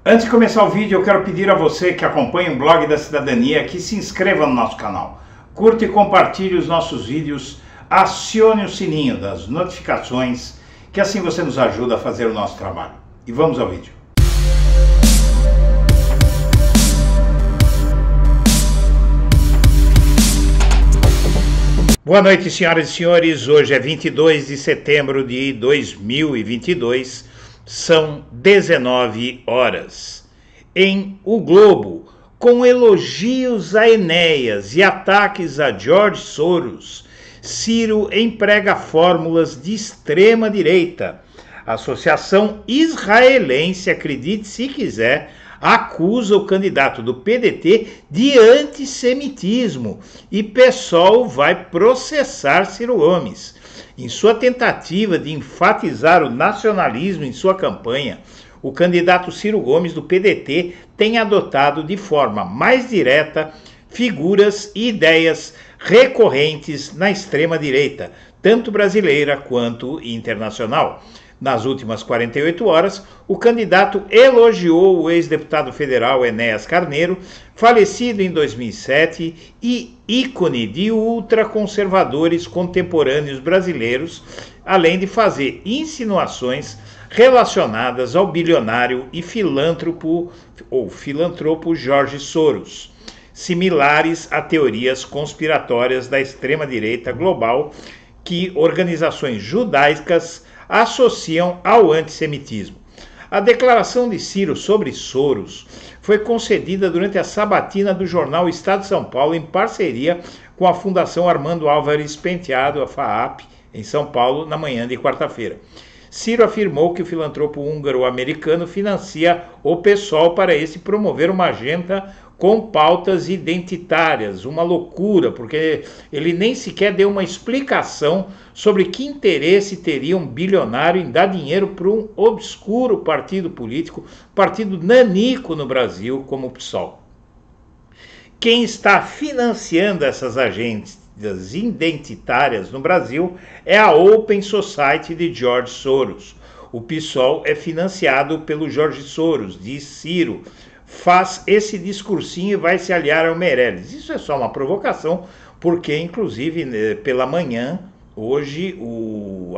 Antes de começar o vídeo, eu quero pedir a você que acompanha o Blog da Cidadania que se inscreva no nosso canal. Curta e compartilhe os nossos vídeos, acione o sininho das notificações, que assim você nos ajuda a fazer o nosso trabalho. E vamos ao vídeo. Boa noite, senhoras e senhores. Hoje é 22 de setembro de 2022. São 19 horas. Em O Globo, com elogios a Enéas e ataques a George Soros, Ciro emprega fórmulas de extrema direita. A Associação Israelense, acredite se quiser, acusa o candidato do PDT de antissemitismo e PSOL vai processar Ciro Gomes. Em sua tentativa de enfatizar o nacionalismo em sua campanha, o candidato Ciro Gomes do PDT tem adotado de forma mais direta figuras e ideias recorrentes na extrema-direita, tanto brasileira quanto internacional. Nas últimas 48 horas, o candidato elogiou o ex-deputado federal Enéas Carneiro, falecido em 2007 e ícone de ultraconservadores contemporâneos brasileiros, além de fazer insinuações relacionadas ao bilionário e filantropo Jorge Soros, similares a teorias conspiratórias da extrema-direita global que organizações judaicas associam ao antissemitismo. A declaração de Ciro sobre Soros foi concedida durante a sabatina do jornal Estado de São Paulo, em parceria com a Fundação Armando Álvares Penteado, a FAAP, em São Paulo, na manhã de quarta-feira. Ciro afirmou que o filantropo húngaro-americano financia o PSOL para esse promover uma agenda com pautas identitárias, uma loucura, porque ele nem sequer deu uma explicação sobre que interesse teria um bilionário em dar dinheiro para um obscuro partido político, partido nanico no Brasil, como o PSOL. Quem está financiando essas agendas identitárias no Brasil é a Open Society de George Soros. O PSOL é financiado pelo Jorge Soros, diz Ciro. Faz esse discursinho e vai se aliar ao Meirelles. Isso é só uma provocação, porque inclusive pela manhã, hoje,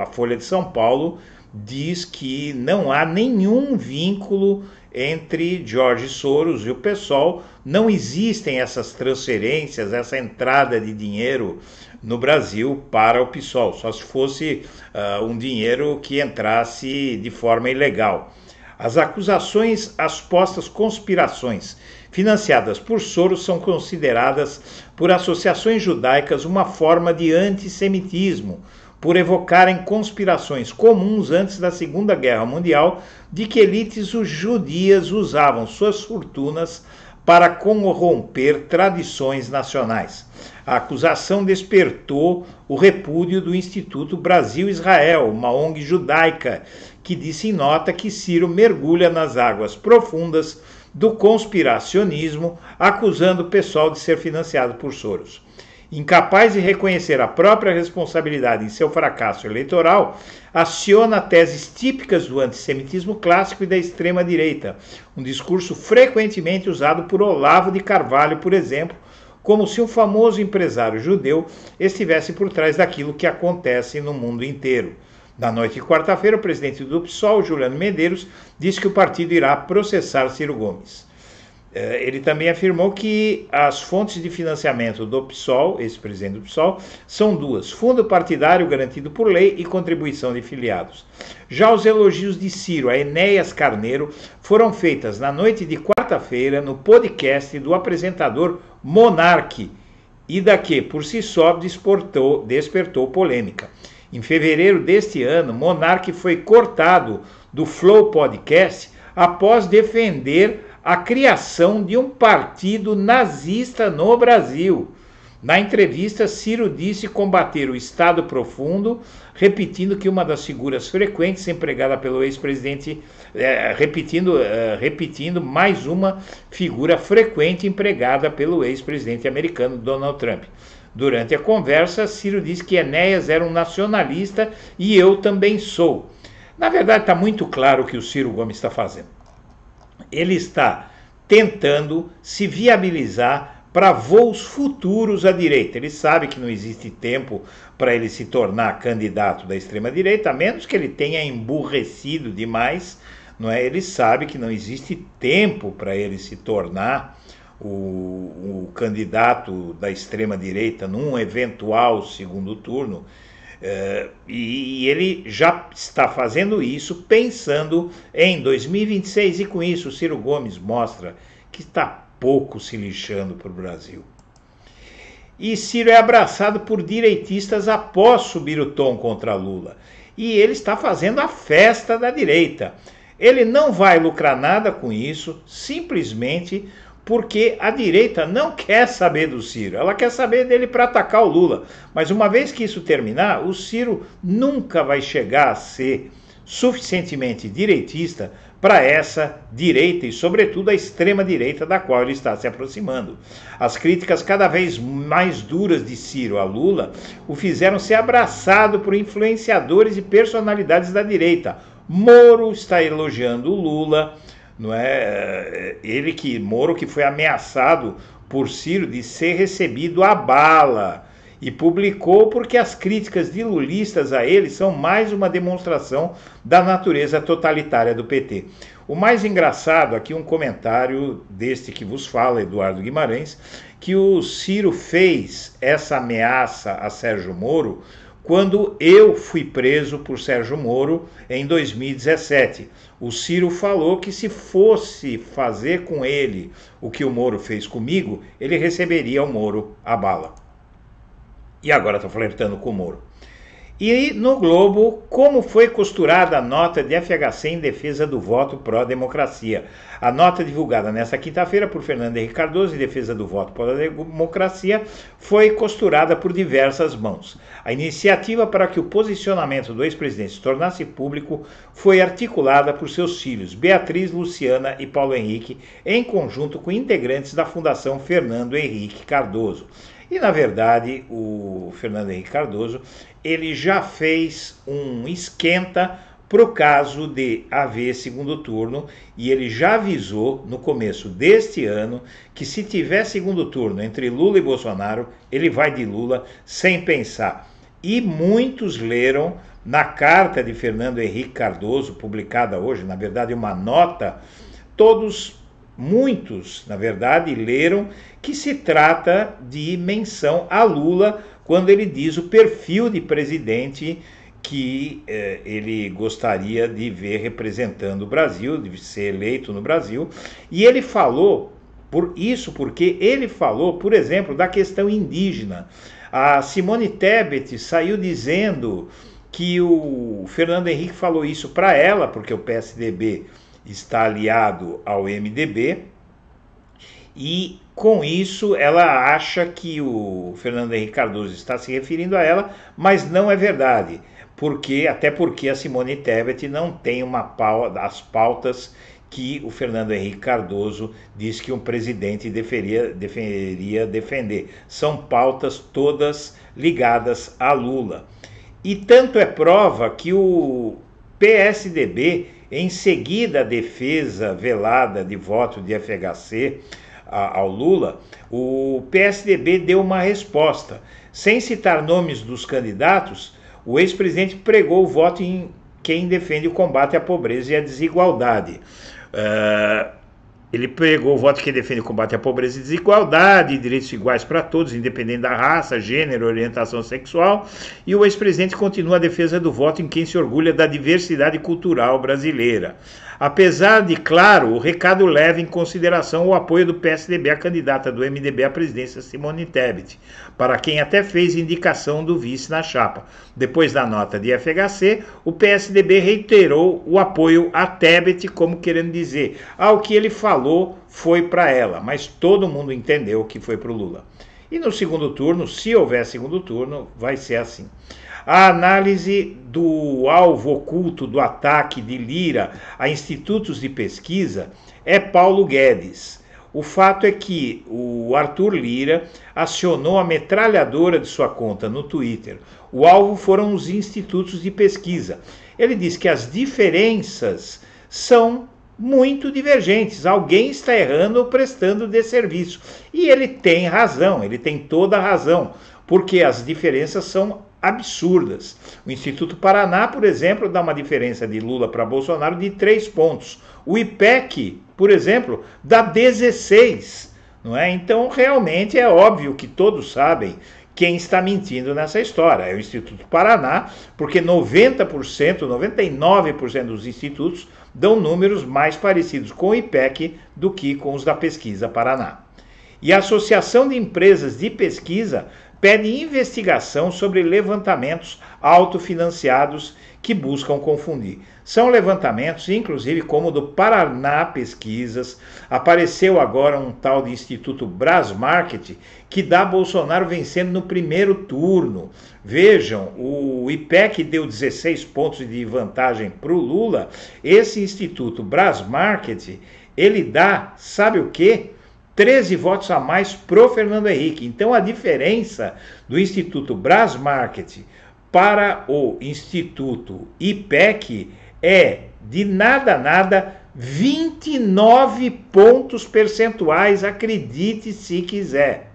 a Folha de São Paulo diz que não há nenhum vínculo entre George Soros e o PSOL, não existem essas transferências, essa entrada de dinheiro no Brasil para o PSOL, só se fosse um dinheiro que entrasse de forma ilegal. As acusações às supostas conspirações financiadas por Soros são consideradas por associações judaicas uma forma de antissemitismo, por evocarem conspirações comuns antes da Segunda Guerra Mundial de que elites judias usavam suas fortunas para corromper tradições nacionais. A acusação despertou o repúdio do Instituto Brasil-Israel, uma ONG judaica, que disse em nota que Ciro mergulha nas águas profundas do conspiracionismo, acusando o pessoal de ser financiado por Soros. Incapaz de reconhecer a própria responsabilidade em seu fracasso eleitoral, aciona teses típicas do antissemitismo clássico e da extrema-direita, um discurso frequentemente usado por Olavo de Carvalho, por exemplo, como se um famoso empresário judeu estivesse por trás daquilo que acontece no mundo inteiro. Na noite de quarta-feira, o presidente do PSOL, Juliano Medeiros, disse que o partido irá processar Ciro Gomes. Ele também afirmou que as fontes de financiamento do PSOL, esse presidente do PSOL, são duas: fundo partidário garantido por lei e contribuição de filiados. Já os elogios de Ciro a Enéas Carneiro foram feitas na noite de quarta-feira no podcast do apresentador Monark, e da que, por si só, despertou polêmica. Em fevereiro deste ano, Monark foi cortado do Flow Podcast após defender a criação de um partido nazista no Brasil. Na entrevista, Ciro disse combater o Estado profundo, repetindo que uma das figuras frequentes empregada pelo ex-presidente, repetindo mais uma figura frequente empregada pelo ex-presidente americano Donald Trump. Durante a conversa, Ciro disse que Enéas era um nacionalista e eu também sou. Na verdade, está muito claro o que o Ciro Gomes está fazendo. ele está tentando se viabilizar para voos futuros à direita. Ele sabe que não existe tempo para ele se tornar candidato da extrema-direita, a menos que ele tenha emburrecido demais, não é? Ele sabe que não existe tempo para ele se tornar o candidato da extrema-direita num eventual segundo turno. E ele já está fazendo isso pensando em 2026, e com isso o Ciro Gomes mostra que está pouco se lixando para o Brasil. E Ciro é abraçado por direitistas após subir o tom contra Lula. E ele está fazendo a festa da direita. Ele não vai lucrar nada com isso, simplesmente porque a direita não quer saber do Ciro, ela quer saber dele para atacar o Lula. Mas uma vez que isso terminar, o Ciro nunca vai chegar a ser suficientemente direitista para essa direita e, sobretudo, a extrema-direita da qual ele está se aproximando. As críticas cada vez mais duras de Ciro a Lula o fizeram ser abraçado por influenciadores e personalidades da direita. Moro está elogiando o Lula, não é? Moro que foi ameaçado por Ciro de ser recebido à bala, e publicou porque as críticas de lulistas a ele são mais uma demonstração da natureza totalitária do PT. O mais engraçado aqui, um comentário deste que vos fala, Eduardo Guimarães, que o Ciro fez essa ameaça a Sérgio Moro quando eu fui preso por Sérgio Moro em 2017. O Ciro falou que se fosse fazer com ele o que o Moro fez comigo, ele receberia o Moro à bala. E agora está flertando com o Moro. E no Globo, como foi costurada a nota de FHC em defesa do voto pró-democracia. A nota divulgada nesta quinta-feira por Fernando Henrique Cardoso em defesa do voto pró-democracia foi costurada por diversas mãos. A iniciativa para que o posicionamento do ex-presidente se tornasse público foi articulada por seus filhos, Beatriz, Luciana e Paulo Henrique, em conjunto com integrantes da Fundação Fernando Henrique Cardoso. E, na verdade, o Fernando Henrique Cardoso, ele já fez um esquenta para o caso de haver segundo turno, e ele já avisou no começo deste ano que se tiver segundo turno entre Lula e Bolsonaro, ele vai de Lula sem pensar. E muitos leram na carta de Fernando Henrique Cardoso, publicada hoje, na verdade uma nota, muitos, na verdade, leram que se trata de menção a Lula quando ele diz o perfil de presidente que ele gostaria de ver representando o Brasil, de ser eleito no Brasil. E ele falou porque ele falou, por exemplo, da questão indígena. A Simone Tebet saiu dizendo que o Fernando Henrique falou isso para ela, porque o PSDB está aliado ao MDB, e com isso ela acha que o Fernando Henrique Cardoso está se referindo a ela, mas não é verdade, até porque a Simone Tebet não tem as pautas que o Fernando Henrique Cardoso diz que um presidente deveria defender. São pautas todas ligadas a Lula. E tanto é prova que o PSDB, em seguida à defesa velada de voto de FHC ao Lula, o PSDB deu uma resposta. Sem citar nomes dos candidatos, o ex-presidente pregou o voto em quem defende o combate à pobreza e à desigualdade. Ele pregou o voto que defende o combate à pobreza e desigualdade, direitos iguais para todos, independente da raça, gênero, orientação sexual. E o ex-presidente continua a defesa do voto em quem se orgulha da diversidade cultural brasileira. Apesar de, claro, o recado leva em consideração o apoio do PSDB à candidata do MDB à presidência, Simone Tebet, para quem até fez indicação do vice na chapa. Depois da nota de FHC, o PSDB reiterou o apoio a Tebet, como querendo dizer, o que ele falou foi para ela, mas todo mundo entendeu que foi para o Lula. E no segundo turno, se houver segundo turno, vai ser assim. A análise do alvo oculto do ataque de Lira a institutos de pesquisa é Paulo Guedes. O fato é que o Arthur Lira acionou a metralhadora de sua conta no Twitter. O alvo foram os institutos de pesquisa. Ele diz que as diferenças são muito divergentes. Alguém está errando ou prestando desserviço. E ele tem razão, ele tem toda a razão, porque as diferenças são absurdas. O Instituto Paraná, por exemplo, dá uma diferença de Lula para Bolsonaro de 3 pontos. O IPEC, por exemplo, dá 16. Não é? Então, realmente é óbvio que todos sabem quem está mentindo nessa história. É o Instituto Paraná, porque 90%, 99% dos institutos dão números mais parecidos com o IPEC do que com os da Pesquisa Paraná. E a Associação de Empresas de Pesquisa pede investigação sobre levantamentos autofinanciados que buscam confundir. São levantamentos, inclusive como o do Paraná Pesquisas. Apareceu agora um tal de Instituto Brasmarket, que dá Bolsonaro vencendo no primeiro turno. Vejam, o IPEC deu 16 pontos de vantagem para o Lula. Esse Instituto Brasmarket, ele dá, sabe o quê? 13 votos a mais pro Fernando Henrique. Então a diferença do Instituto Brasmarket para o Instituto IPEC é de nada a nada 29 pontos percentuais, acredite se quiser.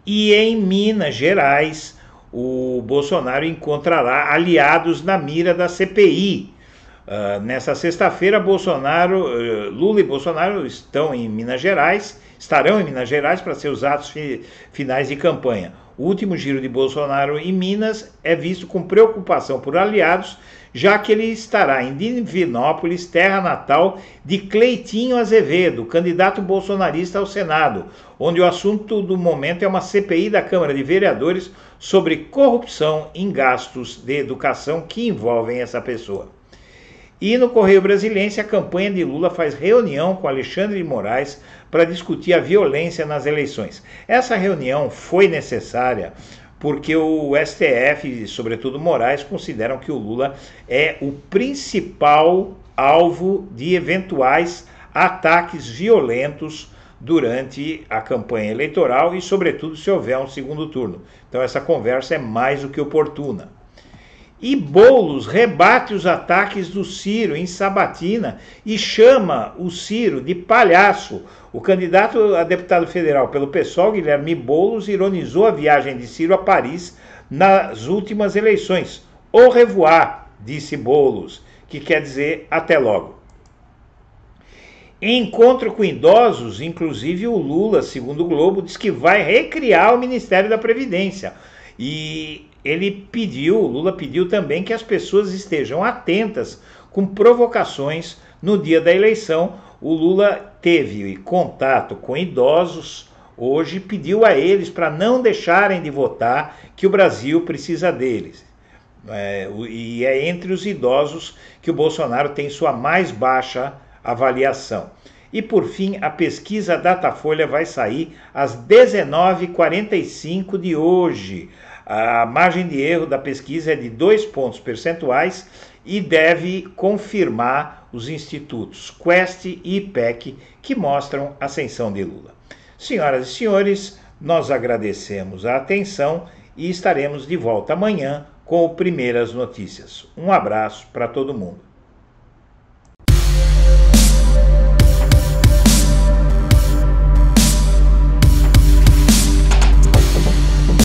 E em Minas Gerais, o Bolsonaro encontrará aliados na mira da CPI. Nessa sexta-feira, Lula e Bolsonaro estarão em Minas Gerais para seus atos finais de campanha. O último giro de Bolsonaro em Minas é visto com preocupação por aliados, já que ele estará em Divinópolis, terra natal de Cleitinho Azevedo, candidato bolsonarista ao Senado, onde o assunto do momento é uma CPI da Câmara de Vereadores sobre corrupção em gastos de educação que envolvem essa pessoa. E no Correio Brasiliense, a campanha de Lula faz reunião com Alexandre de Moraes para discutir a violência nas eleições. Essa reunião foi necessária porque o STF e, sobretudo, Moraes consideram que o Lula é o principal alvo de eventuais ataques violentos durante a campanha eleitoral e, sobretudo, se houver um segundo turno. Então, essa conversa é mais do que oportuna. E Boulos rebate os ataques do Ciro em Sabatina e chama o Ciro de palhaço. O candidato a deputado federal pelo PSOL, Guilherme Boulos, ironizou a viagem de Ciro a Paris nas últimas eleições. Au revoir, disse Boulos, que quer dizer até logo. Em encontro com idosos, inclusive o Lula, segundo o Globo, diz que vai recriar o Ministério da Previdência. E Lula pediu também que as pessoas estejam atentas com provocações no dia da eleição. O Lula teve contato com idosos hoje, pediu a eles para não deixarem de votar, que o Brasil precisa deles. E é entre os idosos que o Bolsonaro tem sua mais baixa avaliação. E por fim, a pesquisa Datafolha vai sair às 19h45 de hoje. A margem de erro da pesquisa é de 2 pontos percentuais e deve confirmar os institutos Quest e IPEC, que mostram a ascensão de Lula. Senhoras e senhores, nós agradecemos a atenção e estaremos de volta amanhã com o Primeiras Notícias. Um abraço para todo mundo.